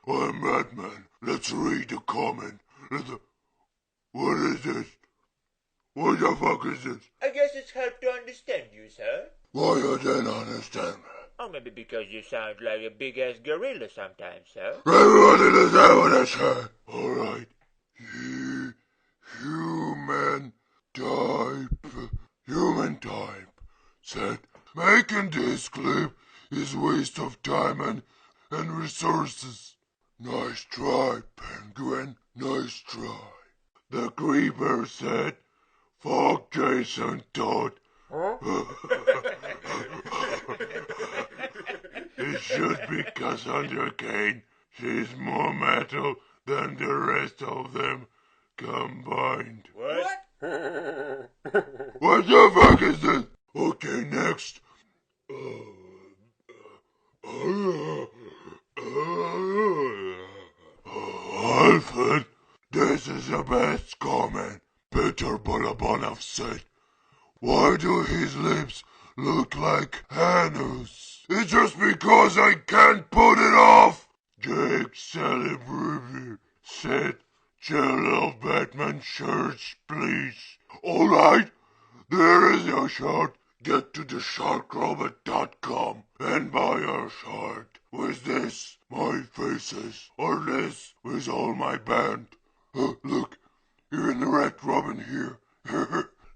I'm Batman. Let's read the comment. What is this? What the fuck is this? I guess it's hard to understand you, sir. Why you didn't understand me? Oh, maybe because you sound like a big-ass gorilla sometimes, sir. Everyone understand what I said. Alright. Human type said making this clip is waste of time and resources. Nice try, penguin. Nice try. The creeper said, fuck Jason Todd. It should be Cassandra Cain. She's more metal than the rest of them combined. What? What the fuck is this? Okay, next. Alfred, this is the best comment. Peter Balabanov said, why do his lips look like anus? It's just because I can't put it off. Jake Celebrity said, Jello Batman shirts, please. Alright, there is your shirt. Get to thesharkrobot.com and buy your shirt. With this, my faces, or this, with all my band. Look, even the Red Robin here.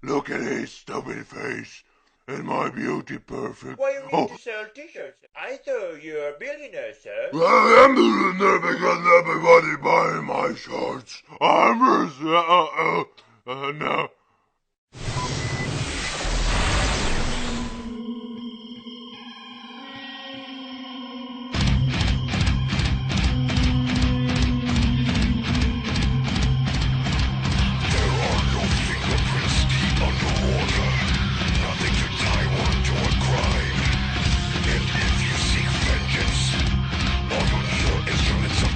Look at his stupid face. And my beauty perfect. Why you need to sell t-shirts? I thought you were a billionaire, sir. I am billionaire because everybody buying my shirts. I'm no. Instruments of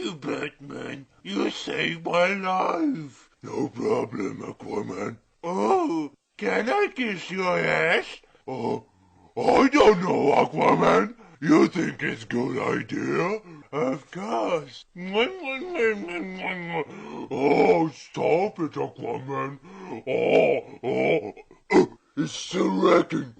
you, Batman. You saved my life. No problem, Aquaman. Oh, can I kiss your ass? Oh, I don't know, Aquaman. You think it's a good idea? Of course. Oh, stop it, Aquaman. It's still wrecking.